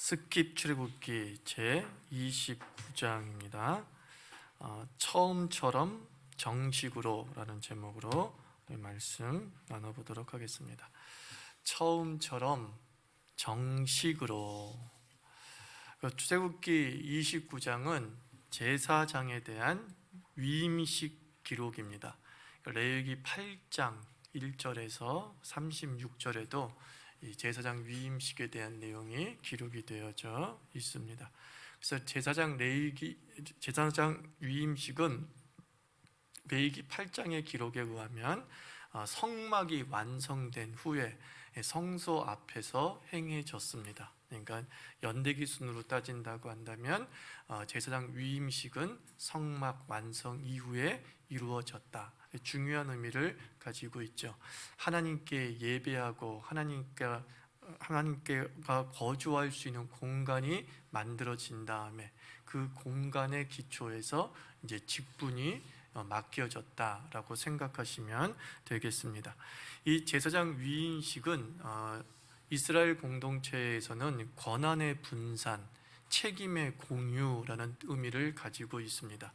스킵 출애굽기 제 29장입니다. 처음처럼 정식으로 라는 제목으로 말씀 나눠보도록 하겠습니다. 처음처럼 정식으로. 출애굽기 29장은 제사장에 대한 위임식 기록입니다. 레위기 8장 1절에서 36절에도 이 제사장 위임식에 대한 내용이 기록이 되어져 있습니다. 그래서 제사장 위임식은 레위기 8장의 기록에 의하면 성막이 완성된 후에 성소 앞에서 행해졌습니다. 그러니까 연대기 순으로 따진다고 한다면 제사장 위임식은 성막 완성 이후에 이루어졌다. 중요한 의미를 가지고 있죠. 하나님께 예배하고 하나님께가 거주할 수 있는 공간이 만들어진 다음에 그 공간의 기초에서 이제 직분이 맡겨졌다라고 생각하시면 되겠습니다. 이 제사장 위임식은 이스라엘 공동체에서는 권한의 분산, 책임의 공유라는 의미를 가지고 있습니다.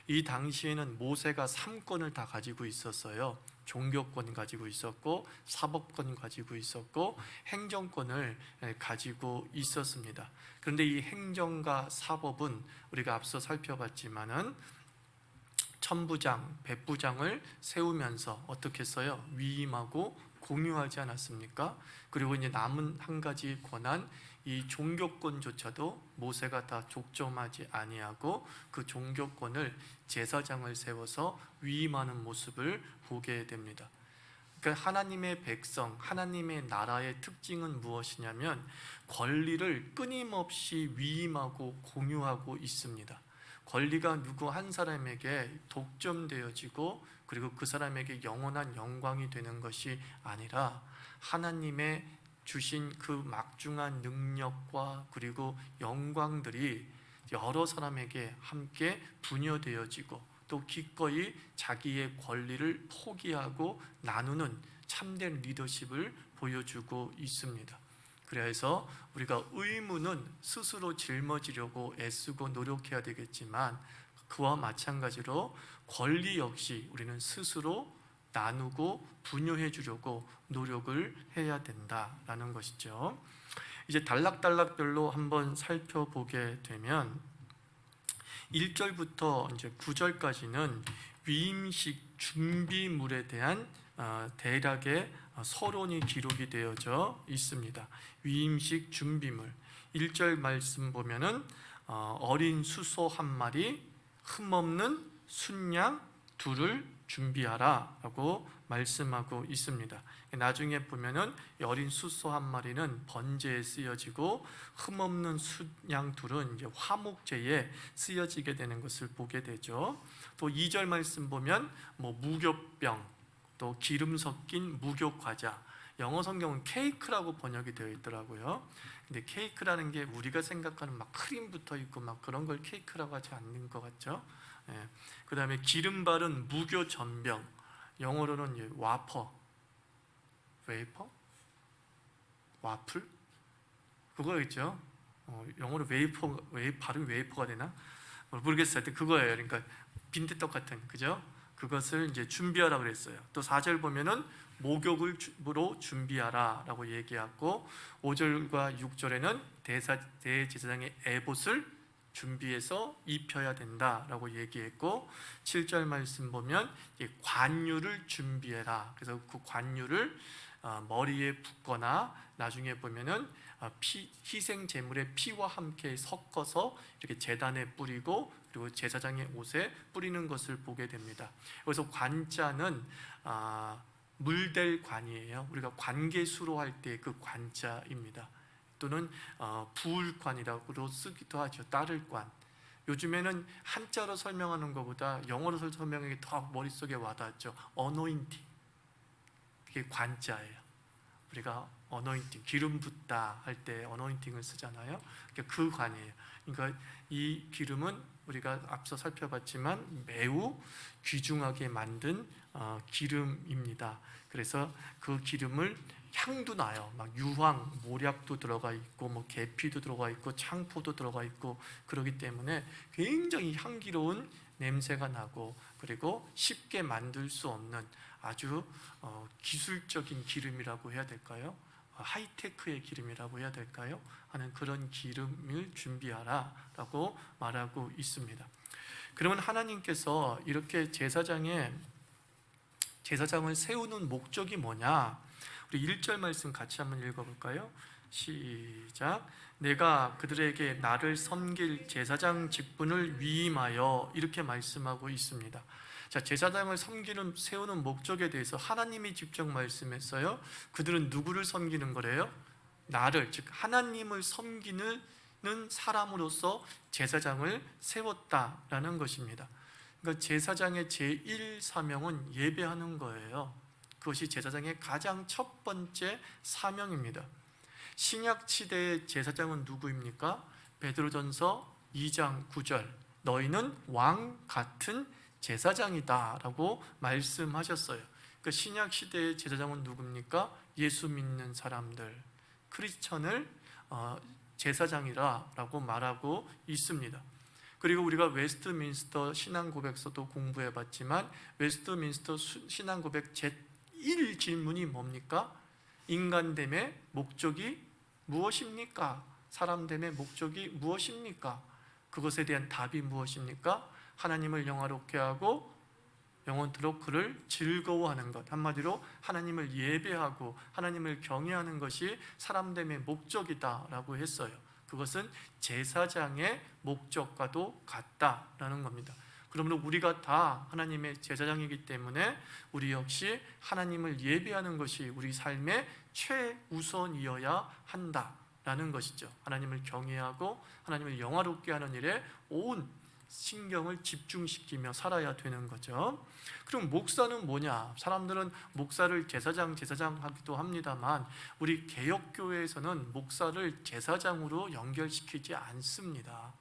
이 당시에는 모세가 3권을 다 가지고 있었어요. 종교권 가지고 있었고, 사법권 가지고 있었고, 행정권을 가지고 있었습니다. 그런데 이 행정과 사법은 우리가 앞서 살펴봤지만은 천부장, 백부장을 세우면서 어떻게 했어요? 위임하고 공유하지 않았습니까? 그리고 이제 남은 한 가지 권한, 이 종교권조차도 모세가 다 족점하지 아니하고 그 종교권을 제사장을 세워서 위임하는 모습을 보게 됩니다. 그러니까 하나님의 백성, 하나님의 나라의 특징은 무엇이냐면 권리를 끊임없이 위임하고 공유하고 있습니다. 권리가 누구 한 사람에게 독점되어지고 그리고 그 사람에게 영원한 영광이 되는 것이 아니라 하나님의 주신 그 막중한 능력과 그리고 영광들이 여러 사람에게 함께 분여되어지고 또 기꺼이 자기의 권리를 포기하고 나누는 참된 리더십을 보여주고 있습니다. 그래서 우리가 의무는 스스로 짊어지려고 애쓰고 노력해야 되겠지만 그와 마찬가지로 권리 역시 우리는 스스로 나누고 분유해 주려고 노력을 해야 된다라는 것이죠. 이제 단락단락별로 한번 살펴보게 되면 1절부터 이제 9절까지는 위임식 준비물에 대한 대략의 서론이 기록이 되어져 있습니다. 위임식 준비물 1절 말씀 보면은 어린 수소 한 마리, 흠없는 순양 둘을 준비하라 라고 말씀하고 있습니다. 나중에 보면은 어린 수소 한 마리는 번제에 쓰여지고 흠없는 순양 둘은 이제 화목제에 쓰여지게 되는 것을 보게 되죠. 또 2절 말씀 보면 무교병, 또 기름 섞인 무교과자, 영어 성경은 케이크라고 번역이 되어 있더라고요. 근데 케이크라는 게 우리가 생각하는 막 크림 붙어 있고 막 그런 걸 케이크라고 하지 않는 것 같죠. 그 다음에 기름 바른 무교 전병, 영어로는 웨이퍼? 와플? 그거 있죠. 영어로 발음 웨이퍼가 되나? 모르겠어요. 그거예요. 그러니까 빈대떡 같은, 그죠? 그것을 이제 준비하라 그랬어요. 또 4절 보면은 목욕으로 준비하라 라고 얘기하고 5절과 6절에는 대제사장의 에봇을 준비해서 입혀야 된다라고 얘기했고 7절 말씀 보면 관유를 준비해라. 그래서 그 관유를 머리에 붓거나 나중에 보면은 희생 제물의 피와 함께 섞어서 이렇게 제단에 뿌리고 그리고 제사장의 옷에 뿌리는 것을 보게 됩니다. 그래서 관자는 물될 관이에요. 우리가 관계수로 할 때 그 관자입니다. 또는 부울관이라고 쓰기도 하죠. 따를 관. 요즘에는 한자로 설명하는 것보다 영어로 설명하는 게 더 머릿속에 와닿죠. 어노인팅, 그게 관자예요. 우리가 어노인팅, 기름 붓다 할 때 어노인팅을 쓰잖아요. 그 관이에요. 그러니까 이 기름은 우리가 앞서 살펴봤지만 매우 귀중하게 만든 기름입니다. 그래서 그 기름을 향도 나요. 막 유황, 모략도 들어가 있고 뭐 계피도 들어가 있고 창포도 들어가 있고 그러기 때문에 굉장히 향기로운 냄새가 나고, 그리고 쉽게 만들 수 없는 아주 기술적인 기름이라고 해야 될까요? 하이테크의 기름이라고 해야 될까요? 하는 그런 기름을 준비하라 라고 말하고 있습니다. 그러면 하나님께서 이렇게 제사장을 세우는 목적이 뭐냐? 우리 1절 말씀 같이 한번 읽어볼까요? 시작. 내가 그들에게 나를 섬길 제사장 직분을 위임하여, 이렇게 말씀하고 있습니다. 자, 제사장을 세우는 목적에 대해서 하나님이 직접 말씀했어요. 그들은 누구를 섬기는 거래요? 나를, 즉 하나님을 섬기는 사람으로서 제사장을 세웠다라는 것입니다. 그러니까 제사장의 제1사명은 예배하는 거예요. 그것이 제사장의 가장 첫 번째 사명입니다. 신약 시대의 제사장은 누구입니까? 베드로전서 2장 9절, 너희는 왕 같은 제사장이다 라고 말씀하셨어요. 그 신약 시대의 제사장은 누굽니까? 예수 믿는 사람들, 크리스천을 제사장이라 라고 말하고 있습니다. 그리고 우리가 웨스트민스터 신앙고백서도 공부해 봤지만, 웨스트민스터 신앙고백 제1 질문이 뭡니까? 인간됨의 목적이 무엇입니까? 사람됨의 목적이 무엇입니까? 그것에 대한 답이 무엇입니까? 하나님을 영화롭게 하고 영원토록 그를 즐거워하는 것, 한마디로 하나님을 예배하고 하나님을 경외하는 것이 사람됨의 목적이다 라고 했어요. 그것은 제사장의 목적과도 같다라는 겁니다. 그러므로 우리가 다 하나님의 제사장이기 때문에 우리 역시 하나님을 예배하는 것이 우리 삶의 최우선이어야 한다라는 것이죠. 하나님을 경외하고 하나님을 영화롭게 하는 일에 온 신경을 집중시키며 살아야 되는 거죠. 그럼 목사는 뭐냐? 사람들은 목사를 제사장 하기도 합니다만, 우리 개혁교회에서는 목사를 제사장으로 연결시키지 않습니다.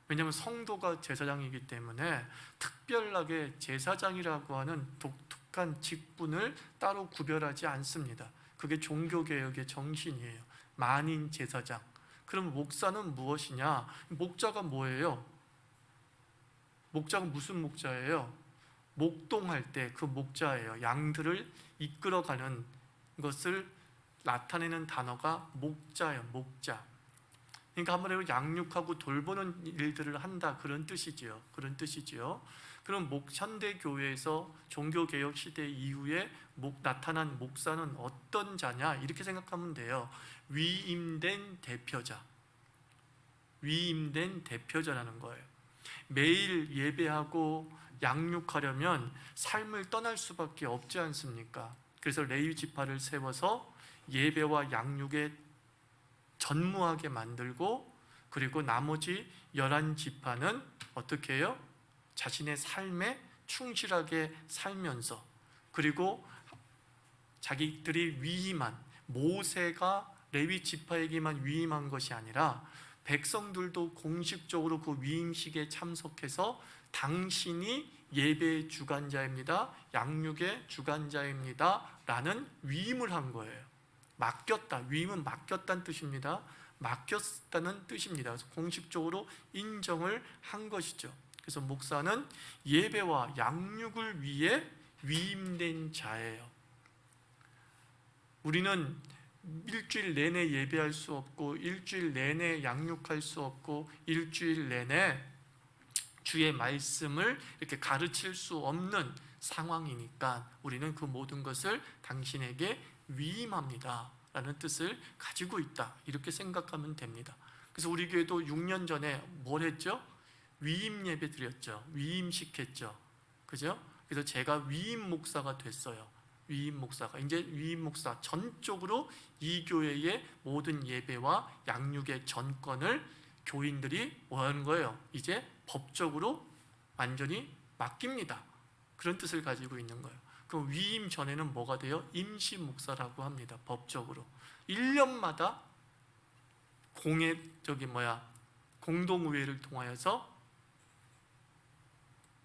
왜냐하면 성도가 제사장이기 때문에 특별하게 제사장이라고 하는 독특한 직분을 따로 구별하지 않습니다. 그게 종교개혁의 정신이에요. 만인 제사장. 그럼 목사는 무엇이냐? 목자가 뭐예요? 목자가 무슨 목자예요? 목동할 때 그 목자예요. 양들을 이끌어가는 것을 나타내는 단어가 목자예요. 목자. 그러니까 한마디로 양육하고 돌보는 일들을 한다, 그런 뜻이지요. 그런 뜻이지요. 그럼 현대 교회에서 종교개혁 시대 이후에 나타난 목사는 어떤 자냐? 이렇게 생각하면 돼요. 위임된 대표자. 위임된 대표자라는 거예요. 매일 예배하고 양육하려면 삶을 떠날 수밖에 없지 않습니까? 그래서 레위 지파를 세워서 예배와 양육에 전무하게 만들고, 그리고 나머지 11지파는 어떻게 해요? 자신의 삶에 충실하게 살면서, 그리고 자기들이 위임한, 모세가 레위 지파에게만 위임한 것이 아니라 백성들도 공식적으로 그 위임식에 참석해서 당신이 예배의 주관자입니다, 양육의 주관자입니다 라는 위임을 한 거예요. 맡겼다, 위임은 맡겼다는 뜻입니다. 맡겼다는 뜻입니다. 그래서 공식적으로 인정을 한 것이죠. 그래서 목사는 예배와 양육을 위해 위임된 자예요. 우리는 일주일 내내 예배할 수 없고, 일주일 내내 양육할 수 없고, 일주일 내내 주의 말씀을 이렇게 가르칠 수 없는 상황이니까 우리는 그 모든 것을 당신에게 위임합니다 라는 뜻을 가지고 있다, 이렇게 생각하면 됩니다. 그래서 우리 교회도 6년 전에 뭘 했죠? 위임 예배 드렸죠. 위임식 했죠. 그죠? 그래서 제가 위임 목사가 됐어요. 위임 목사가, 이제 위임 목사 전적으로 이 교회의 모든 예배와 양육의 전권을 교인들이 원하는 거예요. 이제 법적으로 완전히 맡깁니다. 그런 뜻을 가지고 있는 거예요. 그럼 위임 전에는 뭐가 돼요? 임시 목사라고 합니다. 법적으로 1년마다 공동의회를 통하여서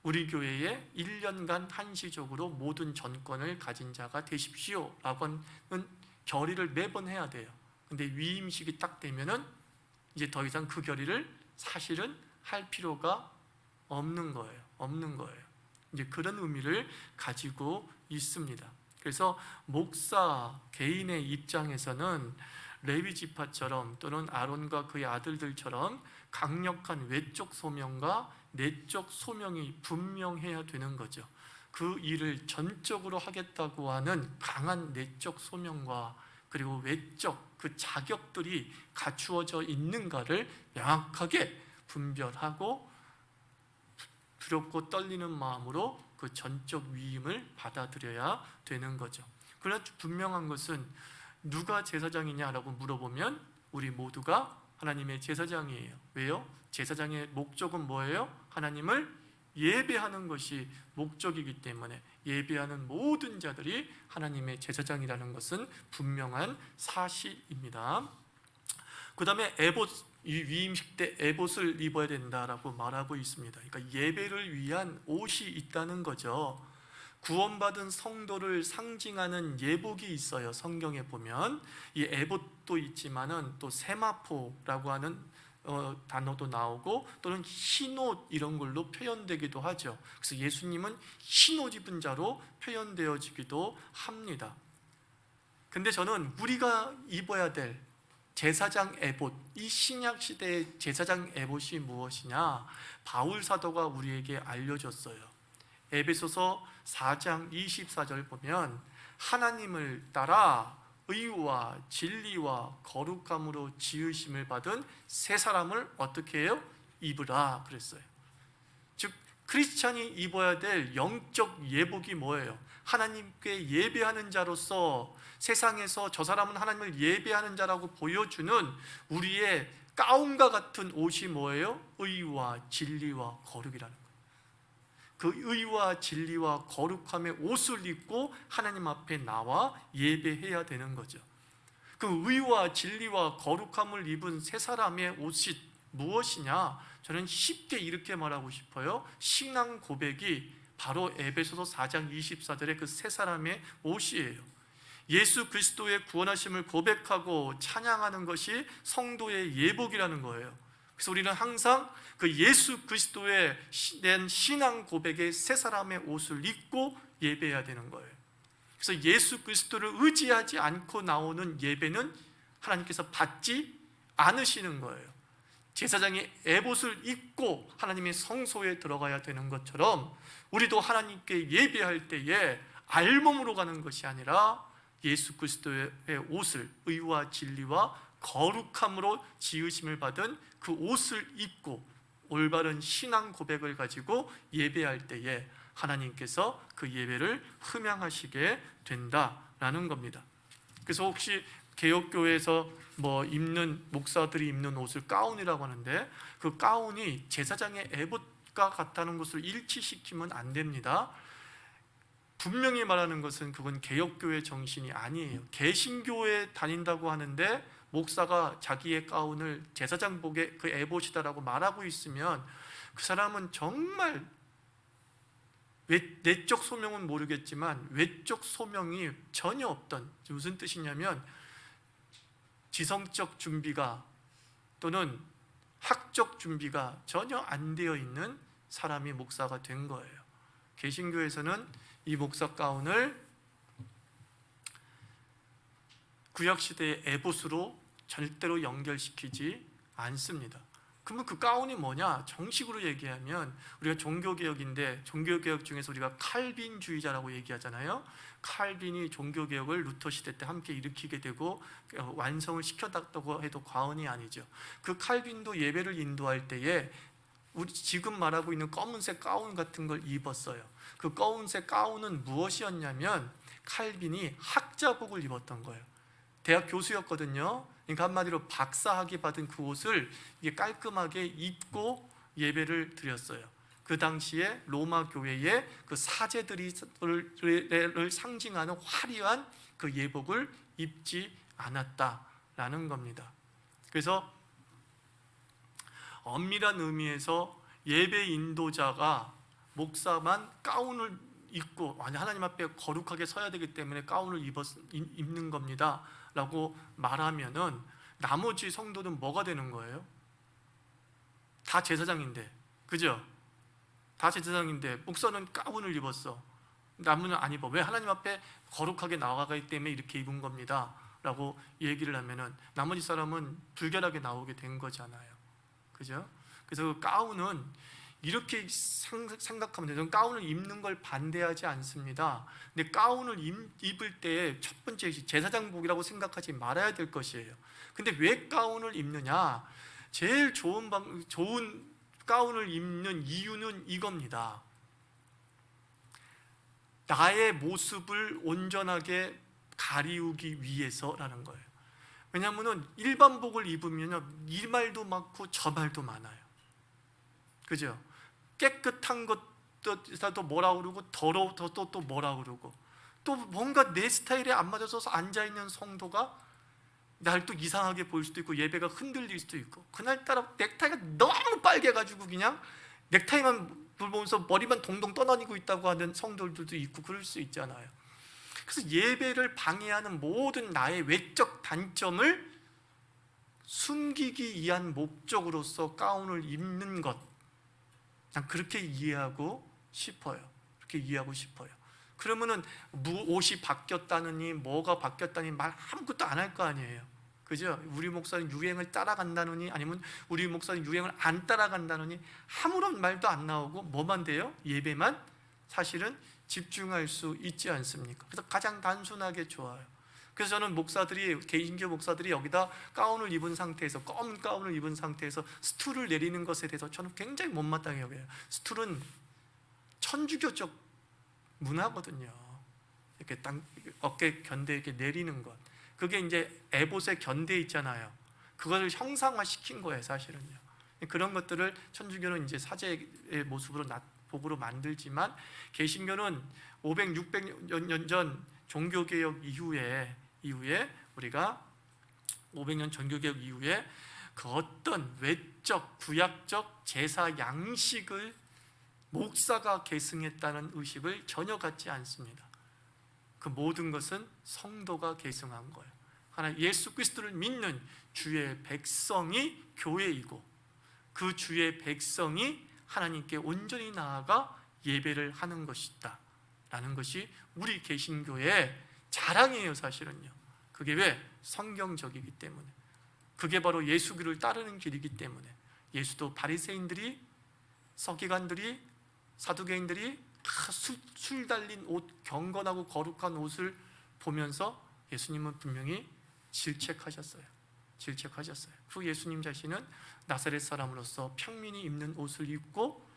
우리 교회에 1년간 한시적으로 모든 전권을 가진 자가 되십시오 라고 하는 결의를 매번 해야 돼요. 근데 위임식이 딱 되면은 이제 더 이상 그 결의를 사실은 할 필요가 없는 거예요. 이제 그런 의미를 가지고 있습니다. 그래서 목사 개인의 입장에서는 레위 지파처럼 또는 아론과 그의 아들들처럼 강력한 외적 소명과 내적 소명이 분명해야 되는 거죠. 그 일을 전적으로 하겠다고 하는 강한 내적 소명과 그리고 외적 그 자격들이 갖추어져 있는가를 명확하게 분별하고 두렵고 떨리는 마음으로 그 전적 위임을 받아들여야 되는 거죠. 그러나 분명한 것은 누가 제사장이냐라고 물어보면 우리 모두가 하나님의 제사장이에요. 왜요? 제사장의 목적은 뭐예요? 하나님을 예배하는 것이 목적이기 때문에 예배하는 모든 자들이 하나님의 제사장이라는 것은 분명한 사실입니다. 그 다음에 이 위임식 때 에봇을 입어야 된다라고 말하고 있습니다. 그러니까 예배를 위한 옷이 있다는 거죠. 구원받은 성도를 상징하는 예복이 있어요. 성경에 보면 이 에봇도 있지만은 또 세마포라고 하는 단어도 나오고 또는 흰옷 이런 걸로 표현되기도 하죠. 그래서 예수님은 흰옷 입은 자로 표현되어지기도 합니다. 근데 저는 우리가 입어야 될 제사장 에봇, 이 신약 시대의 제사장 에봇이 무엇이냐? 바울 사도가 우리에게 알려줬어요. 에베소서 4장 24절 보면 하나님을 따라 의와 진리와 거룩함으로 지으심을 받은 새 사람을 어떻게 해요? 입으라 그랬어요. 즉 크리스찬이 입어야 될 영적 예복이 뭐예요? 하나님께 예배하는 자로서 세상에서 저 사람은 하나님을 예배하는 자라고 보여주는 우리의 가운과 같은 옷이 뭐예요? 의와 진리와 거룩이라는 거예요. 그 의와 진리와 거룩함의 옷을 입고 하나님 앞에 나와 예배해야 되는 거죠. 그 의와 진리와 거룩함을 입은 세 사람의 옷이 무엇이냐? 저는 쉽게 이렇게 말하고 싶어요. 신앙 고백이 바로 에베소서 4장 24절의 그 세 사람의 옷이에요. 예수 그리스도의 구원하심을 고백하고 찬양하는 것이 성도의 예복이라는 거예요. 그래서 우리는 항상 그 예수 그리스도의 낸 신앙 고백의 세 사람의 옷을 입고 예배해야 되는 거예요. 그래서 예수 그리스도를 의지하지 않고 나오는 예배는 하나님께서 받지 않으시는 거예요. 제사장이 에봇을 입고 하나님의 성소에 들어가야 되는 것처럼 우리도 하나님께 예배할 때에 알몸으로 가는 것이 아니라 예수 그리스도의 옷을 의와 진리와 거룩함으로 지으심을 받은 그 옷을 입고 올바른 신앙 고백을 가지고 예배할 때에 하나님께서 그 예배를 흠양하시게 된다라는 겁니다. 그래서 혹시 개혁교회에서 입는 목사들이 입는 옷을 가운이라고 하는데 그 가운이 제사장의 에봇과 같다는 것을 일치시키면 안 됩니다. 분명히 말하는 것은 그건 개혁교회 정신이 아니에요. 개신교에 다닌다고 하는데 목사가 자기의 가운을 제사장복의 그 에봇이다라고 말하고 있으면 그 사람은 정말 내적 소명은 모르겠지만 외적 소명이 전혀 없던, 무슨 뜻이냐면 지성적 준비가 또는 학적 준비가 전혀 안 되어 있는 사람이 목사가 된 거예요. 개신교에서는 이 목사 가운을 구약시대의 에봇으로 절대로 연결시키지 않습니다. 그러면 그 가운이 뭐냐? 정식으로 얘기하면 우리가 종교개혁인데 종교개혁 중에서 우리가 칼빈주의자라고 얘기하잖아요. 칼빈이 종교개혁을 루터 시대 때 함께 일으키게 되고 완성을 시켰다고 해도 과언이 아니죠. 그 칼빈도 예배를 인도할 때에 우리 지금 말하고 있는 검은색 가운 같은 걸 입었어요. 그 검은색 가운은 무엇이었냐면 칼빈이 학자복을 입었던 거예요. 대학 교수였거든요. 그러니까 한마디로 박사학위 받은 그 옷을 이게 깔끔하게 입고 예배를 드렸어요. 그 당시에 로마 교회의 그 사제들을 상징하는 화려한 그 예복을 입지 않았다라는 겁니다. 그래서 엄밀한 의미에서 예배 인도자가 목사만 가운을 입고 하나님 앞에 거룩하게 서야 되기 때문에 가운을 입는 겁니다 라고 말하면은 나머지 성도는 뭐가 되는 거예요? 다 제사장인데, 그죠? 다 제사장인데 목사는 가운을 입었어, 나무는 안 입어. 왜? 하나님 앞에 거룩하게 나아가기 때문에 이렇게 입은 겁니다 라고 얘기를 하면은 나머지 사람은 불결하게 나오게 된 거잖아요, 그죠? 그래서 그 가운은 이렇게 생각하면 돼요. 저는 가운을 입는 걸 반대하지 않습니다. 근데 가운을 입을 때 첫 번째 제사장복이라고 생각하지 말아야 될 것이에요. 근데 왜 가운을 입느냐? 제일 좋은 가운을 입는 이유는 이겁니다. 나의 모습을 온전하게 가리우기 위해서라는 거예요. 왜냐하면 일반복을 입으면 이 말도 많고 저 말도 많아요, 그죠? 깨끗한 것도 뭐라 그러고 더러워도 또 뭐라 그러고, 또 뭔가 내 스타일에 안 맞아서 앉아있는 성도가 날 또 이상하게 보일 수도 있고 예배가 흔들릴 수도 있고, 그날따라 넥타이가 너무 빨개가지고 그냥 넥타이만 보면서 머리만 동동 떠다니고 있다고 하는 성도들도 있고 그럴 수 있잖아요. 그래서 예배를 방해하는 모든 나의 외적 단점을 숨기기 위한 목적으로서 가운을 입는 것, 난 그렇게 이해하고 싶어요. 그렇게 이해하고 싶어요. 그러면은 옷이 바뀌었다느니 뭐가 바뀌었다니 말 아무것도 안 할 거 아니에요, 그죠? 우리 목사는 유행을 따라간다느니 아니면 우리 목사는 유행을 안 따라간다느니 아무런 말도 안 나오고 뭐만 돼요? 예배만 사실은 집중할 수 있지 않습니까? 그래서 가장 단순하게 좋아요. 그래서 저는 개인교 목사들이 여기다 가운을 입은 상태에서, 검은 가운을 입은 상태에서 스툴을 내리는 것에 대해서 저는 굉장히 못마땅해 여겨요. 스툴은 천주교적 문화거든요. 이렇게 어깨 견대 이렇게 내리는 것, 그게 이제 에봇의 견대 있잖아요. 그걸 형상화시킨 거예요, 사실은요. 그런 것들을 천주교는 이제 사제의 모습으로 복으로 만들지만, 개신교는 500, 600년 전 종교개혁 이후에 우리가 500년 종교개혁 이후에 그 어떤 외적 구약적 제사 양식을 목사가 계승했다는 의식을 전혀 갖지 않습니다. 그 모든 것은 성도가 계승한 거예요. 하나 예수 그리스도를 믿는 주의 백성이 교회이고, 그 주의 백성이 하나님께 온전히 나아가 예배를 하는 것이다 라는 것이 우리 개신교의 자랑이에요, 사실은요. 그게 왜? 성경적이기 때문에. 그게 바로 예수를 따르는 길이기 때문에. 예수도 바리새인들이, 서기관들이, 사두개인들이 다 술 달린 옷, 경건하고 거룩한 옷을 보면서 예수님은 분명히 질책하셨어요. 그리고 예수님 자신은 나사렛 사람으로서 평민이 입는 옷을 입고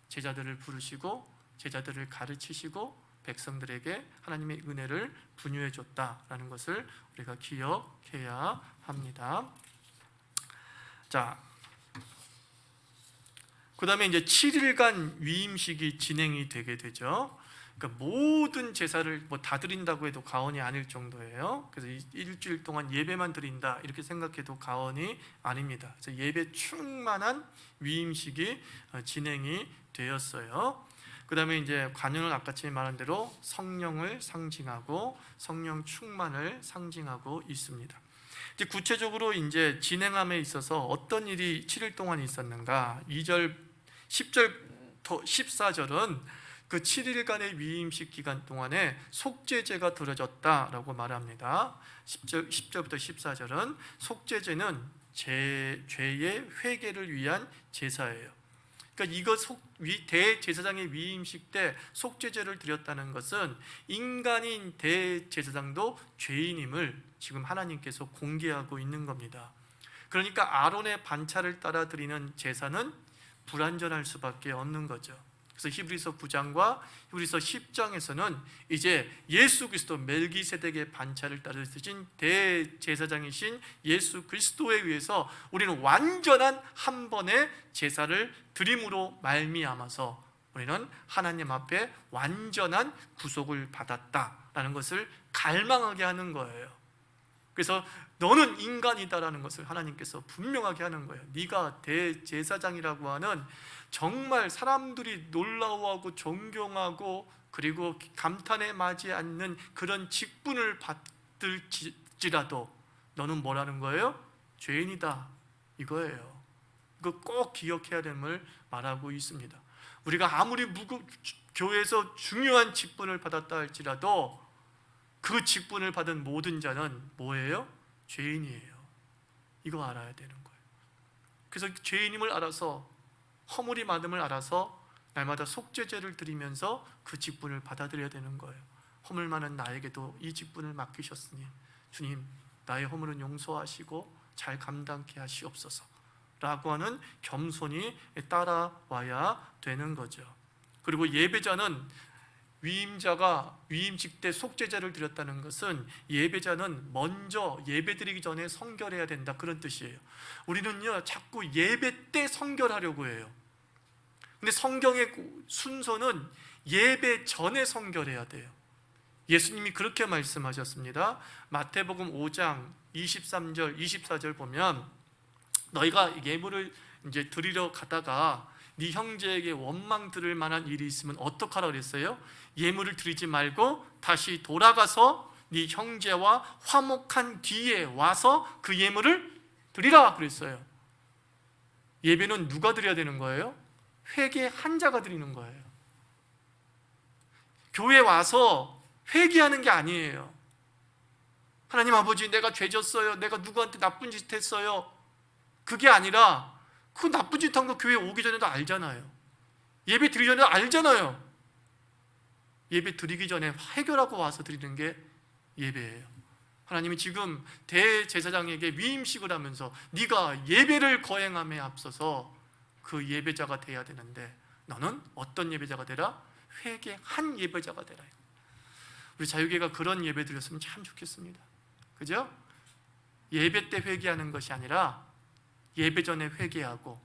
제자들을 부르시고 제자들을 가르치시고 백성들에게 하나님의 은혜를 분유해 줬다라는 것을 우리가 기억해야 합니다. 자, 그 다음에 이제 7일간 위임식이 진행이 되게 되죠. 그러니까 모든 제사를 다 드린다고 해도 과언이 아닐 정도예요. 그래서 일주일 동안 예배만 드린다 이렇게 생각해도 과언이 아닙니다. 그래서 예배 충만한 위임식이 진행이 되었어요. 그 다음에 이제 관유는 아까 말한 대로 성령을 상징하고 성령 충만을 상징하고 있습니다. 이제 구체적으로 이제 진행함에 있어서 어떤 일이 7일 동안 있었는가? 2절, 10절부터 14절은 그 7일간의 위임식 기간 동안에 속죄제가 드려졌다라고 말합니다. 10절부터 14절은 속죄제는 죄의 회개를 위한 제사예요. 그러니까 이거 대제사장의 위임식 때 속죄제를 드렸다는 것은 인간인 대제사장도 죄인임을 지금 하나님께서 공개하고 있는 겁니다. 그러니까 아론의 반차를 따라 드리는 제사는 불완전할 수밖에 없는 거죠. 그래서 히브리서 9장과 히브리서 10장에서는 이제 예수 그리스도 멜기세덱의 반차를 따라 드신 대제사장이신 예수 그리스도에 의해서 우리는 완전한 한 번의 제사를 드림으로 말미암아서 우리는 하나님 앞에 완전한 구속을 받았다라는 것을 갈망하게 하는 거예요. 그래서 너는 인간이다라는 것을 하나님께서 분명하게 하는 거예요. 네가 대제사장이라고 하는 정말 사람들이 놀라워하고 존경하고 그리고 감탄에 맞지 않는 그런 직분을 받을지라도 너는 뭐라는 거예요? 죄인이다 이거예요. 이거 꼭 기억해야 됨을 말하고 있습니다. 우리가 아무리 교회에서 중요한 직분을 받았다 할지라도 그 직분을 받은 모든 자는 뭐예요? 죄인이에요. 이거 알아야 되는 거예요. 그래서 죄인임을 알아서, 허물이 많음을 알아서 날마다 속죄제를 드리면서 그 직분을 받아들여야 되는 거예요. 허물 많은 나에게도 이 직분을 맡기셨으니 주님, 나의 허물은 용서하시고 잘 감당케 하시옵소서 라고 하는 겸손이 따라와야 되는 거죠. 그리고 예배자는 위임자가 위임직 때 속죄제를 드렸다는 것은 예배자는 먼저 예배드리기 전에 성결해야 된다, 그런 뜻이에요. 우리는요 자꾸 예배 때 성결하려고 해요. 근데 성경의 순서는 예배 전에 성결해야 돼요. 예수님이 그렇게 말씀하셨습니다. 마태복음 5장 23절 24절 보면 너희가 예물을 이제 드리러 가다가 네 형제에게 원망 들을 만한 일이 있으면 어떡하라 그랬어요? 예물을 드리지 말고 다시 돌아가서 네 형제와 화목한 뒤에 와서 그 예물을 드리라 그랬어요. 예배는 누가 드려야 되는 거예요? 회개한 자가 드리는 거예요. 교회 와서 회개하는 게 아니에요. 하나님 아버지, 내가 죄졌어요, 내가 누구한테 나쁜 짓 했어요, 그게 아니라 그 나쁜 짓 한 거 교회 오기 전에도 알잖아요. 예배 드리기 전에도 알잖아요. 예배 드리기 전에 해결하고 와서 드리는 게 예배예요. 하나님이 지금 대제사장에게 위임식을 하면서 네가 예배를 거행함에 앞서서 그 예배자가 돼야 되는데 너는 어떤 예배자가 되라? 회개한 예배자가 되라. 우리 자유계가 그런 예배 드렸으면 참 좋겠습니다. 그죠? 예배 때 회개하는 것이 아니라 예배 전에 회개하고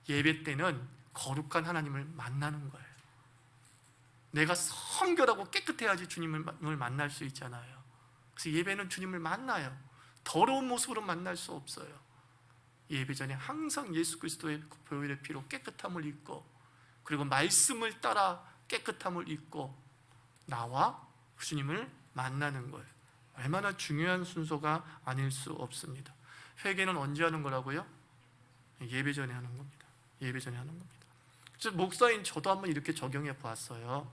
예배 때는 거룩한 하나님을 만나는 거예요. 내가 성결하고 깨끗해야지 주님을 만날 수 있잖아요. 그래서 예배는 주님을 만나요. 더러운 모습으로 만날 수 없어요. 예배 전에 항상 예수 그리스도의 보혈의 피로 깨끗함을 입고, 그리고 말씀을 따라 깨끗함을 입고 나와 주님을 만나는 거예요. 얼마나 중요한 순서가 아닐 수 없습니다. 회개는 언제 하는 거라고요? 예배 전에 하는 겁니다. 예배 전에 하는 겁니다. 목사인 저도 한번 이렇게 적용해 보았어요.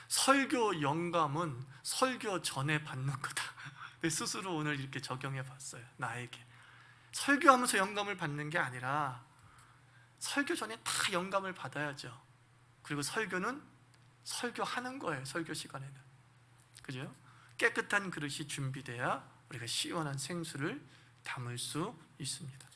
설교 영감은 설교 전에 받는 거다. 스스로 오늘 이렇게 적용해 봤어요. 나에게 설교하면서 영감을 받는 게 아니라 설교 전에 다 영감을 받아야죠. 그리고 설교는 설교하는 거예요. 설교 시간에는, 그죠? 깨끗한 그릇이 준비돼야 우리가 시원한 생수를 담을 수 있습니다.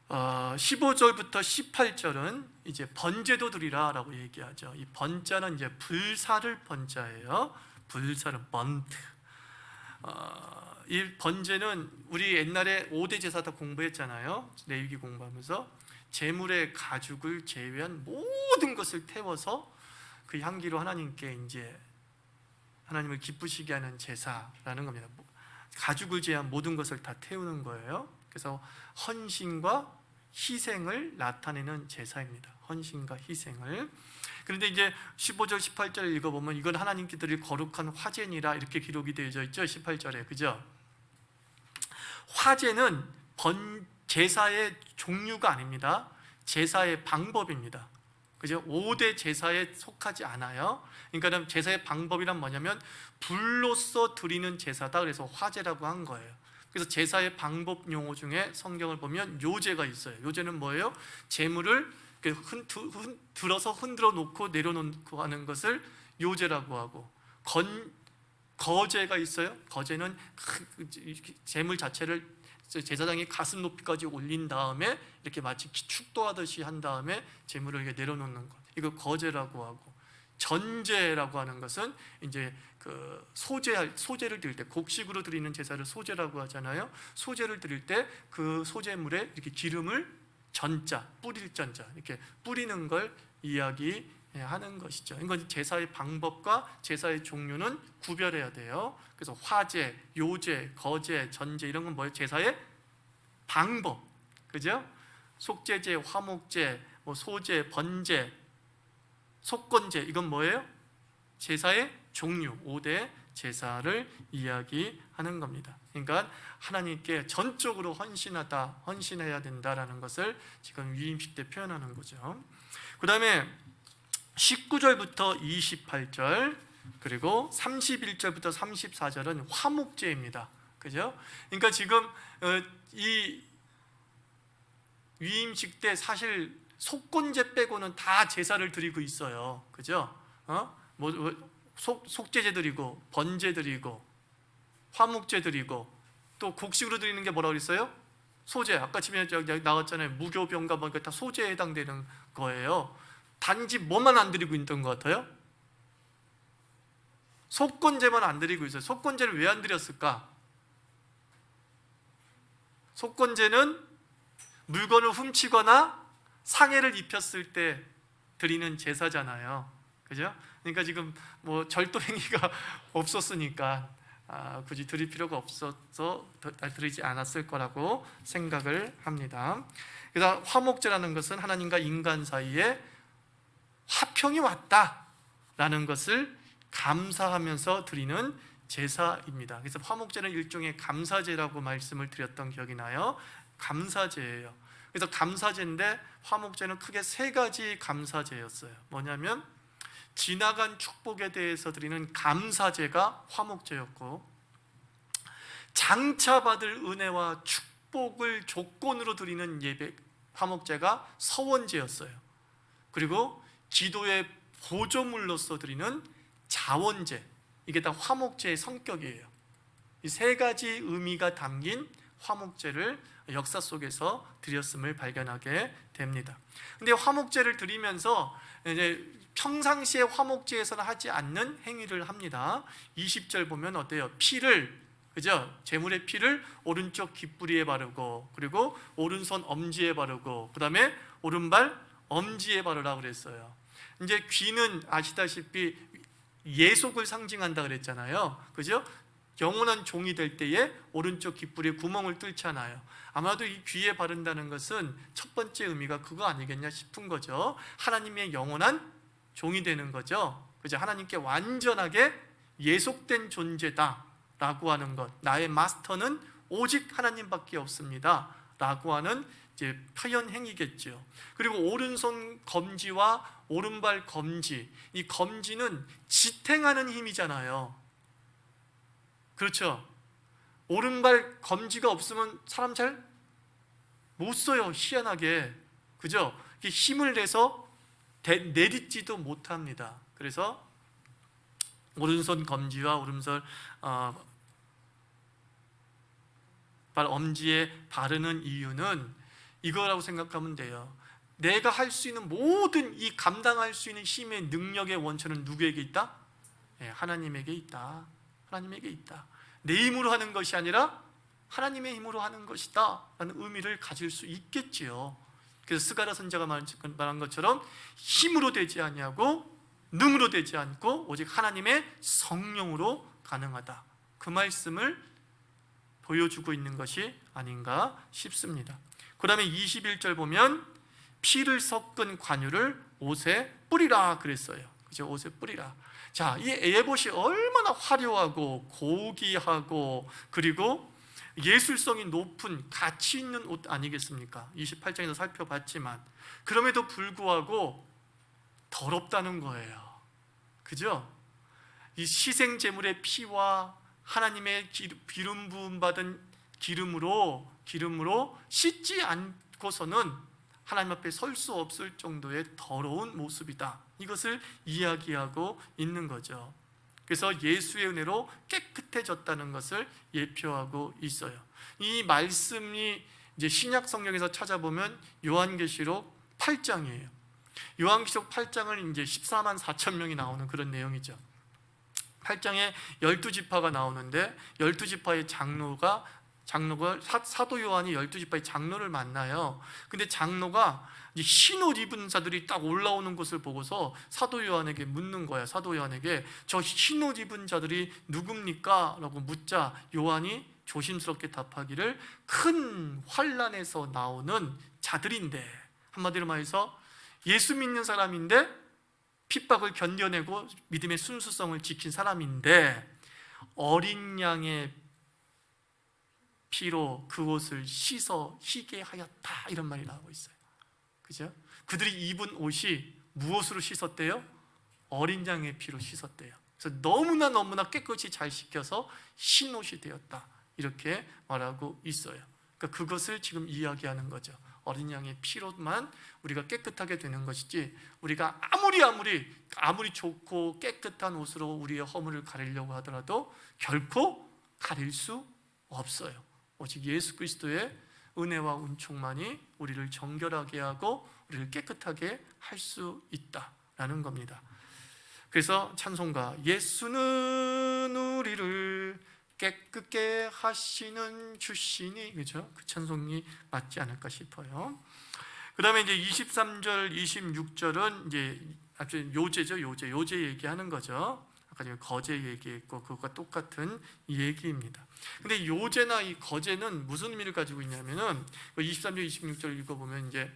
15절부터 18절은 이제 번제도 드리라 라고 얘기하죠. 이 번자는 이제 불사를 번자예요. 불사는 번트. 이 번제는 우리 옛날에 5대 제사 다 공부했잖아요. 레위기 공부하면서 제물의 가죽을 제외한 모든 것을 태워서 그 향기로 하나님께 이제 하나님을 기쁘시게 하는 제사라는 겁니다. 가죽을 제외한 모든 것을 다 태우는 거예요. 그래서 헌신과 희생을 나타내는 제사입니다. 헌신과 희생을. 그런데 이제 15절 18절을 읽어보면 이건 하나님께 드릴 거룩한 화제니라 이렇게 기록이 되어져 있죠. 18절에, 그죠? 화제는 제사의 종류가 아닙니다. 제사의 방법입니다. 그죠? 5대 제사에 속하지 않아요. 그러니까 제사의 방법이란 뭐냐면 불로써 드리는 제사다. 그래서 화제라고 한 거예요. 그래서 제사의 방법 용어 중에 성경을 보면 요제가 있어요. 요제는 뭐예요? 제물을 들어서 흔들어 놓고 내려놓고 하는 것을 요제라고 하고, 거제가 있어요. 거제는 제물 자체를 제사장이 가슴 높이까지 올린 다음에 이렇게 마치 축도하듯이 한 다음에 제물을 이렇게 내려놓는 것, 이거 거제라고 하고, 전제라고 하는 것은 이제 그 소제를 드릴 때, 곡식으로 드리는 제사를 소제라고 하잖아요. 소제를 드릴 때 그 소제물에 이렇게 기름을 전자, 뿌릴 전자, 이렇게 뿌리는 걸 이야기하는 것이죠. 이건 제사의 방법과 제사의 종류는 구별해야 돼요. 그래서 화제, 요제, 거제, 전제 이런 건 뭐예요? 제사의 방법, 그죠? 속제제, 화목제, 소제, 번제, 속건제, 이건 뭐예요? 제사의 종류, 5대 제사를 이야기하는 겁니다. 그러니까 하나님께 전적으로 헌신해야 된다라는 것을 지금 위임식 때 표현하는 거죠. 그 다음에 19절부터 28절 그리고 31절부터 34절은 화목제입니다. 그죠? 그러니까 지금 이 위임식 때 사실 속건제 빼고는 다 제사를 드리고 있어요. 그죠? 속제제 드리고 번제 드리고 화목제 드리고 또 곡식으로 드리는 게 뭐라고 그랬어요? 소제. 아까 집에 나왔잖아요. 무교병가 보니까 다 소제에 해당되는 거예요. 단지 뭐만 안 드리고 있던 것 같아요? 속건제만 안 드리고 있어요. 속건제를 왜 안 드렸을까? 속건제는 물건을 훔치거나 상해를 입혔을 때 드리는 제사잖아요. 그죠? 그러니까 지금 뭐 절도행위가 없었으니까 굳이 드릴 필요가 없어서 드리지 않았을 거라고 생각을 합니다. 그래서 화목제라는 것은 하나님과 인간 사이에 화평이 왔다라는 것을 감사하면서 드리는 제사입니다. 그래서 화목제는 일종의 감사제라고 말씀을 드렸던 기억이 나요. 감사제예요. 그래서 감사제인데 화목제는 크게 3가지 감사제였어요. 뭐냐면 지나간 축복에 대해서 드리는 감사제가 화목제였고, 장차 받을 은혜와 축복을 조건으로 드리는 예배 화목제가 서원제였어요. 그리고 기도의 보조물로서 드리는 자원제, 이게 다 화목제의 성격이에요. 이 3가지 의미가 담긴 화목제를 역사 속에서 드렸음을 발견하게 됩니다. 근데 화목제를 드리면서 이제 평상시에 화목제에서는 하지 않는 행위를 합니다. 20절 보면 어때요? 피를, 그죠? 제물의 피를 오른쪽 귓부리에 바르고, 그리고 오른손 엄지에 바르고, 그 다음에 오른발 엄지에 바르라고 그랬어요. 이제 귀는 아시다시피 예속을 상징한다 그랬잖아요. 그죠? 영원한 종이 될 때에 오른쪽 귓불에 구멍을 뚫잖아요. 아마도 이 귀에 바른다는 것은 첫 번째 의미가 그거 아니겠냐 싶은 거죠. 하나님의 영원한 종이 되는 거죠. 그죠? 하나님께 완전하게 예속된 존재다 라고 하는 것, 나의 마스터는 오직 하나님밖에 없습니다 라고 하는 이제 표현 행위겠죠. 그리고 오른손 검지와 오른발 검지, 이 검지는 지탱하는 힘이잖아요. 그렇죠? 오른발 검지가 없으면 사람 잘 못 써요. 희한하게. 그죠? 힘을 내서 내딛지도 못합니다. 그래서 오른손 검지와 오른손 발 엄지에 바르는 이유는 이거라고 생각하면 돼요. 내가 할 수 있는 모든 이 감당할 수 있는 힘의 능력의 원천은 누구에게 있다? 하나님에게 있다. 하나님에게 있다. 내 힘으로 하는 것이 아니라 하나님의 힘으로 하는 것이다 라는 의미를 가질 수 있겠지요. 그래서 스가랴 선지자가 말한 것처럼 힘으로 되지 아니하고 능으로 되지 않고 오직 하나님의 성령으로 가능하다, 그 말씀을 보여주고 있는 것이 아닌가 싶습니다. 그 다음에 21절 보면 피를 섞은 관유를 옷에 뿌리라 그랬어요. 그죠? 옷에 뿌리라. 자, 이 에봇이 얼마나 화려하고 고귀하고 그리고 예술성이 높은 가치 있는 옷 아니겠습니까? 28장에서 살펴봤지만 그럼에도 불구하고 더럽다는 거예요. 그죠? 이 희생 제물의 피와 하나님의 기름 부음 받은 기름으로 씻지 않고서는 하나님 앞에 설 수 없을 정도의 더러운 모습이다, 이것을 이야기하고 있는 거죠. 그래서 예수의 은혜로 깨끗해졌다는 것을 예표하고 있어요. 이 말씀이 이제 신약 성경에서 찾아보면 요한계시록 8장이에요. 요한계시록 8장은 이제 14만 4천 명이 나오는 그런 내용이죠. 8장에 12지파가 나오는데 12지파의 장로가 사도 요한이 12지파의 장로를 만나요. 근데 장로가 흰옷 입은 자들이 딱 올라오는 것을 보고서 사도 요한에게 묻는 거야. 사도 요한에게 저 흰옷 입은 자들이 누굽니까? 라고 묻자 요한이 조심스럽게 답하기를 큰 환난에서 나오는 자들인데, 한마디로 말해서 예수 믿는 사람인데 핍박을 견뎌내고 믿음의 순수성을 지킨 사람인데 어린 양의 피로 그 옷을 씻어 희게 하였다, 이런 말이 나오고 있어요. 그죠? 그들이 입은 옷이 무엇으로 씻었대요? 어린 양의 피로 씻었대요. 그래서 너무나 깨끗이 잘 씻겨서 신 옷이 되었다, 이렇게 말하고 있어요. 그러니까 그것을 지금 이야기하는 거죠. 어린 양의 피로만 우리가 깨끗하게 되는 것이지, 우리가 아무리 좋고 깨끗한 옷으로 우리의 허물을 가리려고 하더라도 결코 가릴 수 없어요. 오직 예수 그리스도의 은혜와 은총만이 우리를 정결하게 하고 우리를 깨끗하게 할 수 있다라는 겁니다. 그래서 찬송가 예수는 우리를 깨끗게 하시는 주시니, 그죠? 그 찬송이 맞지 않을까 싶어요. 그 다음에 이제 23절, 26절은 이제 아주 요제죠, 요제 얘기하는 거죠. 아까 전에 거제 얘기했고 그것과 똑같은 얘기입니다. 근데 요제나 이 거제는 무슨 의미를 가지고 있냐면은 23절, 26절 읽어보면 이제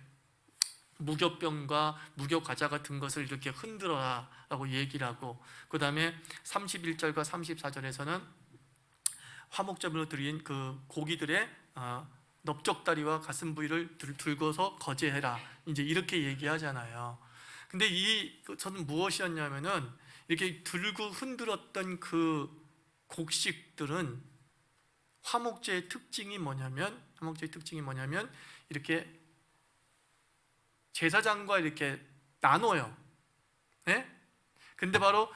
무교병과 무교과자 같은 것을 이렇게 흔들어라 라고 얘기를 하고, 그 다음에 31절과 34절에서는 화목제물로 드린 그 고기들의 넓적다리와 가슴 부위를 들고서 거제해라, 이제 이렇게 얘기하잖아요. 근데 저는 무엇이었냐면은 이렇게 들고 흔들었던 그 곡식들은 화목제의 특징이 뭐냐면 이렇게 제사장과 이렇게 나눠요. 네? 근데 바로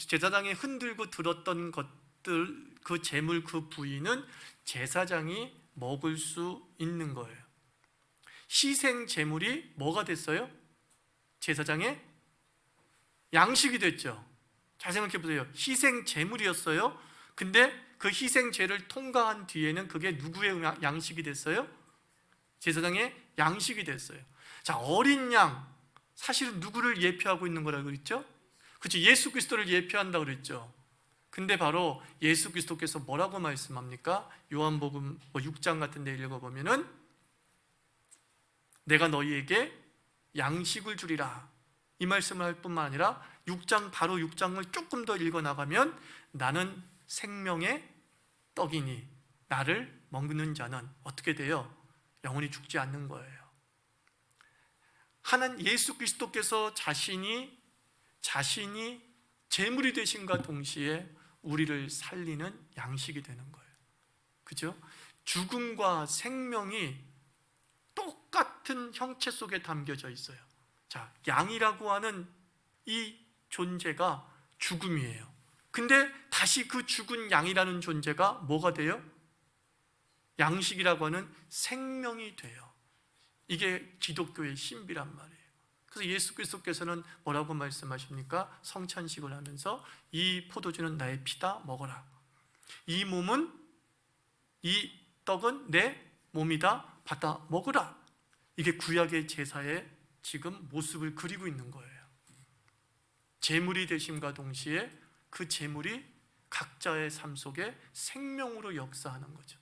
제사장이 흔들고 들었던 것들, 그 제물, 그 부위는 제사장이 먹을 수 있는 거예요. 희생 제물이 뭐가 됐어요? 제사장의 양식이 됐죠. 잘 생각해 보세요. 희생 제물이었어요. 근데 그 희생 제를 통과한 뒤에는 그게 누구의 양식이 됐어요? 제사장의 양식이 됐어요. 자, 어린 양, 사실은 누구를 예표하고 있는 거라고 그랬죠? 그렇죠. 예수 그리스도를 예표한다고 그랬죠. 근데 바로 예수 그리스도께서 뭐라고 말씀합니까? 요한복음 6장 같은 데 읽어보면은 내가 너희에게 양식을 주리라, 이 말씀을 할 뿐만 아니라 6장, 바로 6장을 조금 더 읽어나가면 나는 생명의 떡이니 나를 먹는 자는 어떻게 돼요? 영원히 죽지 않는 거예요. 하나님 예수 그리스도께서 자신이 제물이 되신과 동시에 우리를 살리는 양식이 되는 거예요. 그죠? 죽음과 생명이 똑같은 형체 속에 담겨져 있어요. 자, 양이라고 하는 이 존재가 죽음이에요. 근데 다시 그 죽은 양이라는 존재가 뭐가 돼요? 양식이라고 하는 생명이 돼요. 이게 기독교의 신비란 말이에요. 그래서 예수 그리스도께서는 뭐라고 말씀하십니까? 성찬식을 하면서 이 포도주는 나의 피다, 먹어라. 이 떡은 내 몸이다, 받아 먹으라. 이게 구약의 제사의 지금 모습을 그리고 있는 거예요. 제물이 되심과 동시에 그 제물이 각자의 삶 속에 생명으로 역사하는 거죠.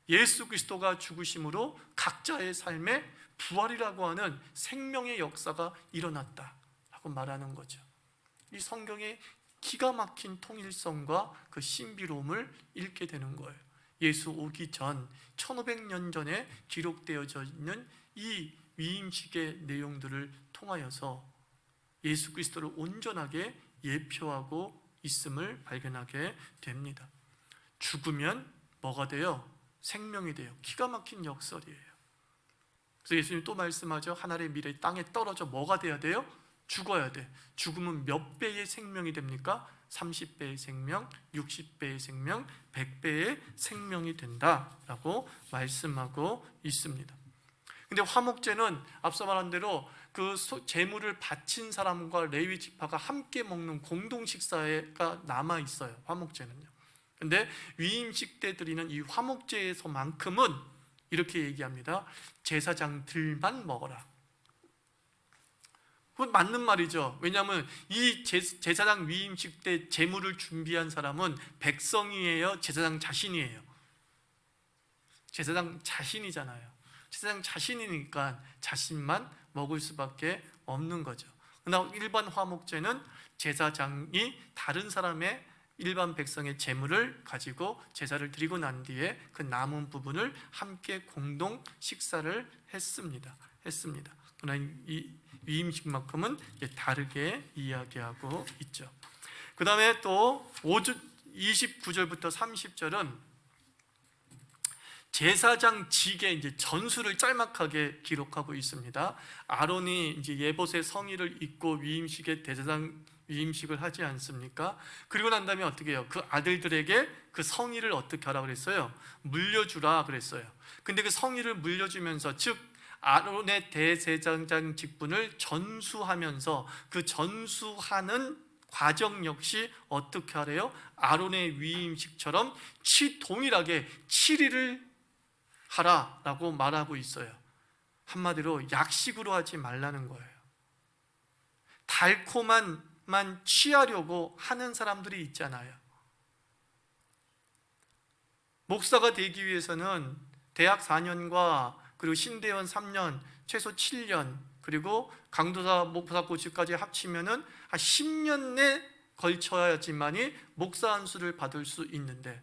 예수 그리스도가 죽으심으로 각자의 삶에 부활이라고 하는 생명의 역사가 일어났다라고 말하는 거죠. 이 성경의 기가 막힌 통일성과 그 신비로움을 읽게 되는 거예요. 예수 오기 전 1500년 전에 기록되어져 있는 이 위임식의 내용들을 통하여서 예수 그리스도를 온전하게 예표하고 있음을 발견하게 됩니다. 죽으면 뭐가 돼요? 생명이 돼요. 기가 막힌 역설이에요. 그래서 예수님 또 말씀하죠. 하늘의 미래 땅에 떨어져 뭐가 돼야 돼요? 죽어야 돼. 죽으면 몇 배의 생명이 됩니까? 30배의 생명, 60배의 생명, 100배의 생명이 된다라고 말씀하고 있습니다. 근데 화목제는 앞서 말한 대로 그 제물을 바친 사람과 레위 지파가 함께 먹는 공동 식사가 남아 있어요. 화목제는요. 근데 위임식 때 드리는 이 화목제에서만큼은 이렇게 얘기합니다. 제사장들만 먹어라. 그건 맞는 말이죠. 왜냐하면 이 제사장 위임식 때 제물을 준비한 사람은 백성이에요? 제사장 자신이에요? 제사장 자신이잖아요. 제사장 자신이니까 자신만 먹을 수밖에 없는 거죠. 그러나 일반 화목제는 제사장이 다른 사람의 일반 백성의 재물을 가지고 제사를 드리고 난 뒤에 그 남은 부분을 함께 공동 식사를 했습니다. 그러나 이 위임식만큼은 다르게 이야기하고 있죠. 그 다음에 또 29절부터 30절은 제사장직의 이제 전수를 짤막하게 기록하고 있습니다. 아론이 이제 예봇의 성의를 입고 위임식에 대제사장 위임식을 하지 않습니까? 그리고 난 다음에 어떻게 해요? 그 아들들에게 그 성의를 어떻게 하라 그랬어요? 물려주라 그랬어요. 근데 그 성의를 물려주면서, 즉 아론의 대제사장 직분을 전수하면서 그 전수하는 과정 역시 어떻게 하래요? 아론의 위임식처럼 동일하게 7일을 하라라고 말하고 있어요. 한마디로 약식으로 하지 말라는 거예요. 달콤한만 취하려고 하는 사람들이 있잖아요. 목사가 되기 위해서는 대학 4년과 그리고 신대원 3년, 최소 7년, 그리고 강도사 목사 고시까지 합치면은 한 10년 내 걸쳐야지만이 목사 안수를 받을 수 있는데,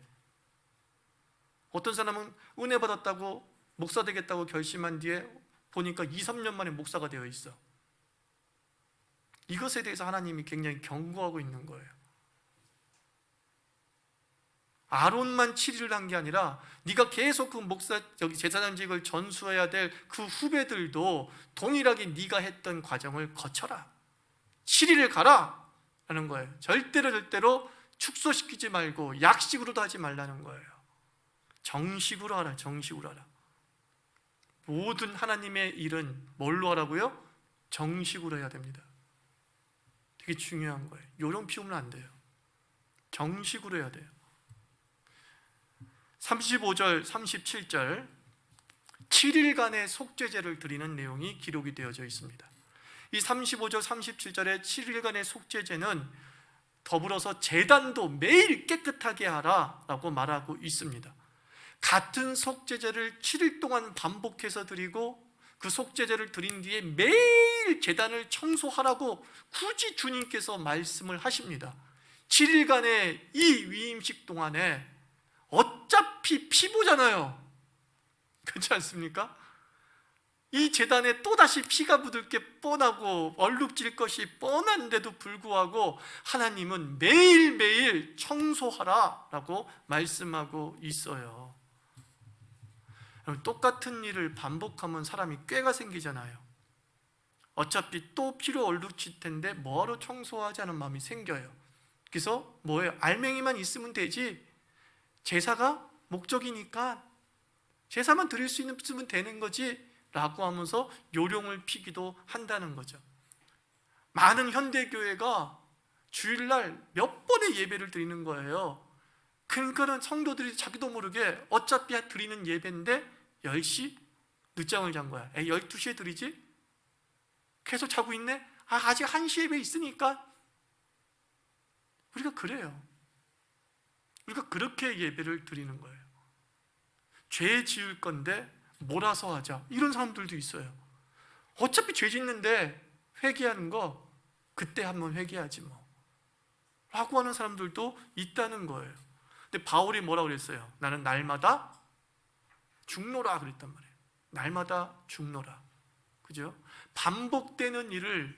어떤 사람은 은혜 받았다고 목사 되겠다고 결심한 뒤에 보니까 2, 3년 만에 목사가 되어 있어. 이것에 대해서 하나님이 굉장히 경고하고 있는 거예요. 아론만 7일을 한 게 아니라 네가 계속 그 목사 제사장직을 전수해야 될 그 후배들도 동일하게 네가 했던 과정을 거쳐라. 7일을 가라 라는 거예요. 절대로 축소시키지 말고 약식으로도 하지 말라는 거예요. 정식으로 하라. 정식으로 하라. 모든 하나님의 일은 뭘로 하라고요? 정식으로 해야 됩니다. 되게 중요한 거예요. 요령 피우면 안 돼요. 정식으로 해야 돼요. 35절, 37절 7일간의 속죄제를 드리는 내용이 기록이 되어져 있습니다. 이 35절, 37절의 7일간의 속죄제는 더불어서 제단도 매일 깨끗하게 하라라고 말하고 있습니다. 같은 속죄제를 7일 동안 반복해서 드리고 그 속죄제를 드린 뒤에 매일 제단을 청소하라고 굳이 주님께서 말씀을 하십니다. 7일간의 이 위임식 동안에 어차피 피부잖아요. 그렇지 않습니까? 이 제단에 또다시 피가 묻을 게 뻔하고 얼룩질 것이 뻔한데도 불구하고 하나님은 매일매일 청소하라 라고 말씀하고 있어요. 똑같은 일을 반복하면 사람이 꾀가 생기잖아요. 어차피 또 피로 얼룩질 텐데 뭐하러 청소하지 않은 마음이 생겨요. 그래서 뭐예요? 알맹이만 있으면 되지, 제사가 목적이니까 제사만 드릴 수 있으면 되는 거지 라고 하면서 요령을 피기도 한다는 거죠. 많은 현대교회가 주일날 몇 번의 예배를 드리는 거예요. 그러니까는 성도들이 자기도 모르게 어차피 드리는 예배인데 10시? 늦잠을 잔 거야. 12시에 드리지? 계속 자고 있네? 아직 1시 예배 있으니까. 우리가 그래요. 우리가 그렇게 예배를 드리는 거예요. 죄 지을 건데 몰아서 하자, 이런 사람들도 있어요. 어차피 죄 짓는데 회개하는 거 그때 한번 회개하지 뭐 라고 하는 사람들도 있다는 거예요. 근데 바울이 뭐라고 그랬어요? 나는 날마다 죽노라 그랬단 말이에요. 날마다 죽노라. 그죠? 반복되는 일을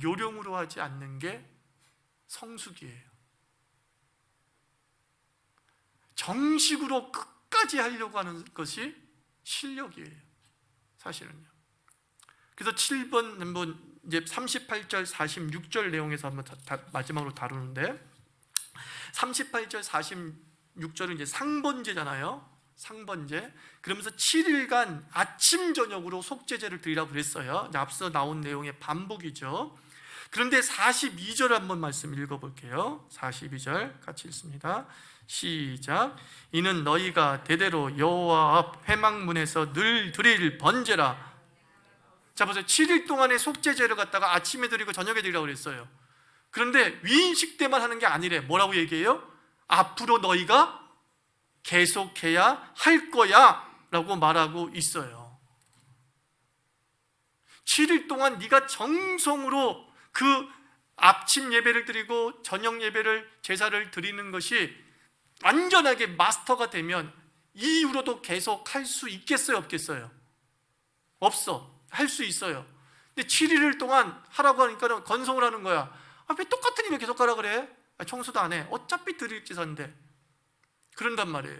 요령으로 하지 않는 게 성숙이에요. 정식으로 끝까지 하려고 하는 것이 실력이에요, 사실은요. 그래서 7번 한번 이제 38절 46절 내용에서 한번 마지막으로 다루는데, 38절 46절은 이제 상번제잖아요. 상번제. 그러면서 7일간 아침 저녁으로 속죄제를 드리라고 그랬어요. 앞서 나온 내용의 반복이죠. 그런데 42절 한번 말씀 읽어볼게요. 42절 같이 읽습니다. 시작. 이는 너희가 대대로 여호와 앞 회막문에서 늘 드릴 번제라. 자 보세요. 7일 동안의 속죄제를 갖다가 아침에 드리고 저녁에 드리라고 그랬어요. 그런데 위임식 때만 하는 게 아니래. 뭐라고 얘기해요? 앞으로 너희가 계속해야 할 거야 라고 말하고 있어요. 7일 동안 네가 정성으로 그 아침 예배를 드리고 저녁 예배를 제사를 드리는 것이 완전하게 마스터가 되면 이 이후로도 계속 할 수 있겠어요, 없겠어요? 없어. 할 수 있어요. 근데 7일 동안 하라고 하니까 건성을 하는 거야. 왜 똑같은 일을 계속 가라 그래? 청소도 안 해. 어차피 드릴 제사인데. 그런단 말이에요.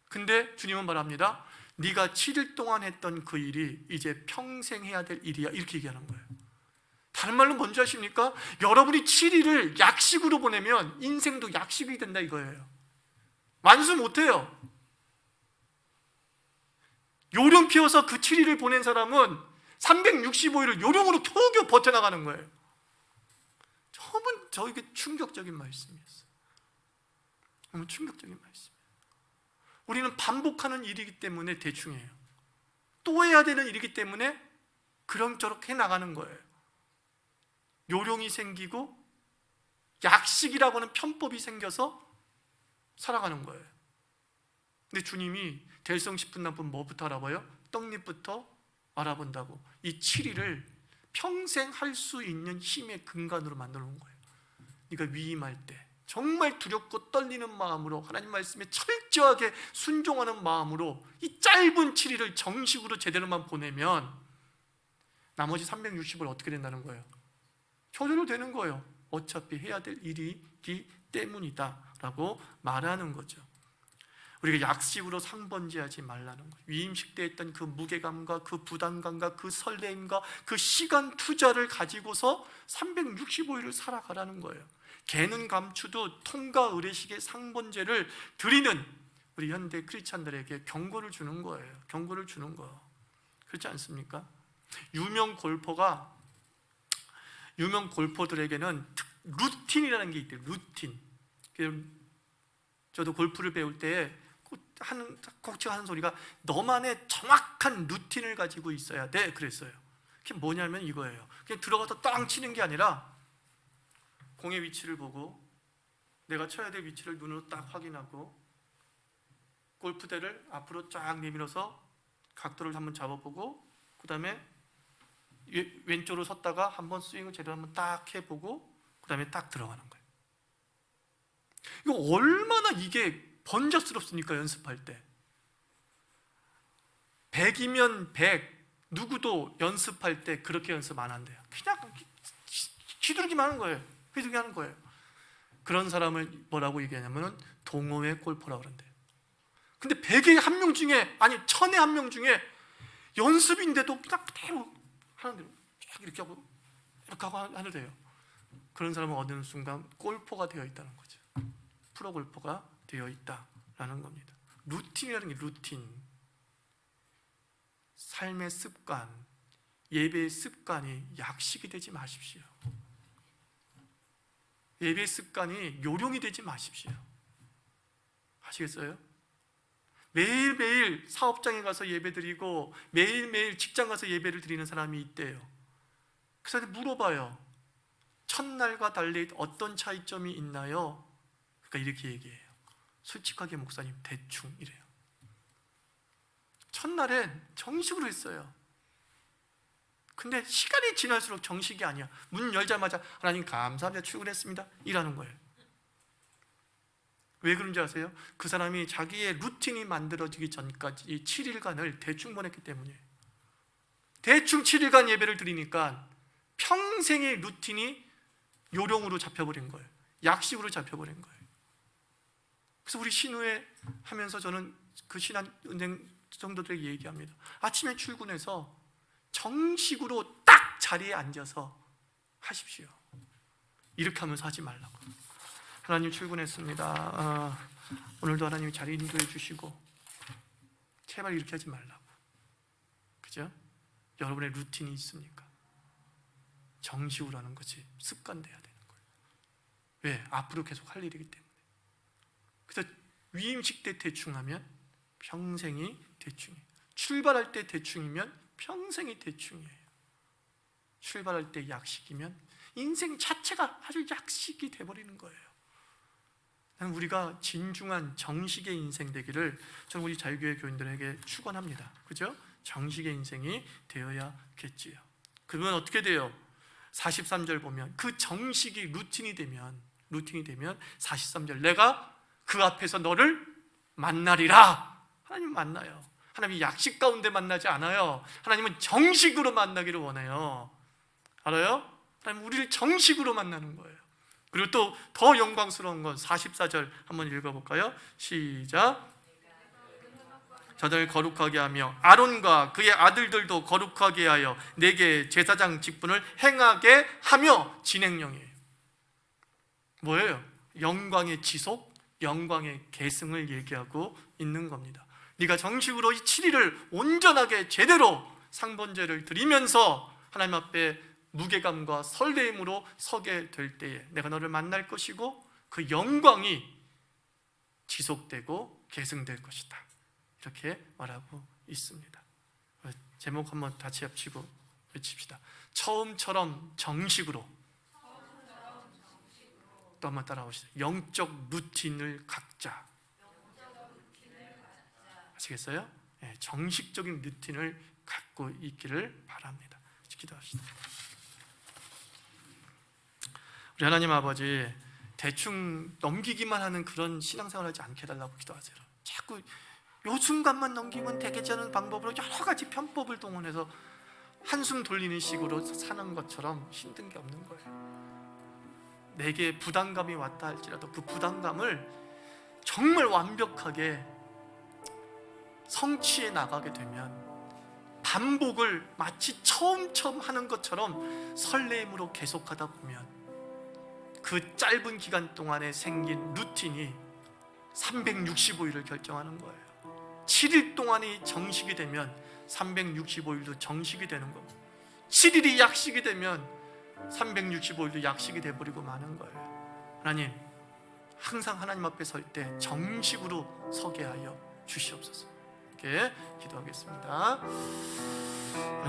근데 주님은 말합니다. 네가 7일 동안 했던 그 일이 이제 평생 해야 될 일이야. 이렇게 얘기하는 거예요. 다른 말로 뭔지 아십니까? 여러분이 7일을 약식으로 보내면 인생도 약식이 된다 이거예요. 완수 못해요. 요령 피워서 그 7일을 보낸 사람은 365일을 요령으로 겨우겨우 버텨나가는 거예요. 처음은 저에게 충격적인 말씀이었어요. 너무 충격적인 말씀이에요. 우리는 반복하는 일이기 때문에 대충해요. 또 해야 되는 일이기 때문에 그럭저럭 해나가는 거예요. 요령이 생기고 약식이라고 하는 편법이 생겨서 살아가는 거예요. 근데 주님이 될성 싶은 나쁜 뭐부터 알아봐요? 떡잎부터 알아본다고. 이 7일을 평생 할 수 있는 힘의 근간으로 만들어 놓은 거예요. 네가 위임할 때 정말 두렵고 떨리는 마음으로 하나님 말씀에 철저하게 순종하는 마음으로 이 짧은 7일을 정식으로 제대로만 보내면 나머지 360을 어떻게 된다는 거예요? 저절로 되는 거예요. 어차피 해야 될 일이기 때문이다 라고 말하는 거죠. 우리가 약식으로 상번지하지 말라는 거예요. 위임식 때 했던 그 무게감과 그 부담감과 그 설레임과 그 시간 투자를 가지고서 365일을 살아가라는 거예요. 개는 감추도 통과 의례식의 상번제를 드리는 우리 현대 크리스찬들에게 경고를 주는 거예요. 경고를 주는 거. 그렇지 않습니까? 유명 골퍼들에게는 루틴이라는 게 있대요. 루틴. 저도 골프를 배울 때 코치가 하는 소리가 너만의 정확한 루틴을 가지고 있어야 돼 그랬어요. 그게 뭐냐면 이거예요. 그냥 들어가서 땅 치는 게 아니라 공의 위치를 보고 내가 쳐야 될 위치를 눈으로 딱 확인하고 골프대를 앞으로 쫙 내밀어서 각도를 한번 잡아보고 그 다음에 왼쪽으로 섰다가 한번 스윙을 제대로 한번 딱 해보고 그 다음에 딱 들어가는 거예요. 이거 얼마나 이게 번잡스럽습니까? 연습할 때 100이면 100 누구도 연습할 때 그렇게 연습 안 한대요. 그냥 휘두르기만 하는 거예요. 휘두르기 하는 거예요. 그런 사람을 뭐라고 얘기하냐면 동호회 골퍼라고 그런대요. 근데 100에 한 명 중에 아니 1000에 한 명 중에 연습인데도 그냥 그대로 하는 대로 쫙 이렇게 하고 하는데요. 그런 사람은 어느 순간 골퍼가 되어 있다는 거죠. 프로 골퍼가 되어 있다라는 겁니다. 루틴이라는 게 루틴. 삶의 습관, 예배의 습관이 약식이 되지 마십시오. 예배의 습관이 요령이 되지 마십시오. 아시겠어요? 매일매일 사업장에 가서 예배드리고 매일매일 직장 가서 예배를 드리는 사람이 있대요. 그래서 물어봐요. 첫날과 달리 어떤 차이점이 있나요? 그러니까 이렇게 얘기해요. 솔직하게 목사님 대충 이래요. 첫날엔 정식으로 했어요. 근데 시간이 지날수록 정식이 아니야. 문 열자마자 하나님 감사합니다 출근했습니다 이라는 거예요. 왜 그런지 아세요? 그 사람이 자기의 루틴이 만들어지기 전까지 7일간을 대충 보냈기 때문이에요. 대충 7일간 예배를 드리니까 평생의 루틴이 요령으로 잡혀버린 거예요. 약식으로 잡혀버린 거예요. 그래서 우리 신우회 하면서 저는 그 신한은행 성도들에게 얘기합니다. 아침에 출근해서 정식으로 딱 자리에 앉아서 하십시오. 이렇게 하면서 하지 말라고. 하나님 출근했습니다. 오늘도 하나님이 자리 인도해 주시고 제발 이렇게 하지 말라고. 그죠? 여러분의 루틴이 있습니까? 정식으로 하는 것이 습관돼야 되는 거예요. 왜? 앞으로 계속 할 일이기 때문에. 그래서 위임식 때 대충하면 평생이 대충이에요. 출발할 때 대충이면 평생이 대충이에요. 출발할 때 약식이면 인생 자체가 아주 약식이 돼버리는 거예요. 우리가 진중한 정식의 인생 되기를 저는 우리 자유교회 교인들에게 축원합니다. 그죠? 정식의 인생이 되어야겠지요. 그러면 어떻게 돼요? 43절 보면 그 정식이 루틴이 되면 43절 내가 그 앞에서 너를 만나리라. 하나님 만나요. 하나님이 약식 가운데 만나지 않아요. 하나님은 정식으로 만나기를 원해요. 알아요? 하나님 우리를 정식으로 만나는 거예요. 그리고 또 더 영광스러운 건 44절 한번 읽어볼까요? 시작. 저들을 거룩하게 하며 아론과 그의 아들들도 거룩하게 하여 내게 제사장 직분을 행하게 하며 진행령이에요. 뭐예요? 영광의 지속, 영광의 계승을 얘기하고 있는 겁니다. 네가 정식으로 이 7일을 온전하게 제대로 상번제를 드리면서 하나님 앞에 무게감과 설레임으로 서게 될 때에 내가 너를 만날 것이고 그 영광이 지속되고 계승될 것이다. 이렇게 말하고 있습니다. 제목 한번 같이 합치고 외칩시다. 처음처럼 정식으로. 또 한번 따라오시죠. 영적 루틴을 갖자. 아시겠어요? 네, 정식적인 루틴을 갖고 있기를 바랍니다. 기도합시다. 우리 하나님 아버지, 대충 넘기기만 하는 그런 신앙생활을 하지 않게 해달라고 기도하세요. 자꾸 요 순간만 넘기면 되겠지 하는 방법으로 여러 가지 편법을 동원해서 한숨 돌리는 식으로 사는 것처럼 힘든 게 없는 거예요. 내게 부담감이 왔다 할지라도 그 부담감을 정말 완벽하게 성취해 나가게 되면 반복을 마치 처음 하는 것처럼 설레임으로 계속하다 보면 그 짧은 기간 동안에 생긴 루틴이 365일을 결정하는 거예요. 7일 동안이 정식이 되면 365일도 정식이 되는 거고 7일이 약식이 되면 365일도 약식이 돼버리고 마는 거예요. 하나님, 항상 하나님 앞에 설 때 정식으로 서게 하여 주시옵소서. 이렇게 기도하겠습니다.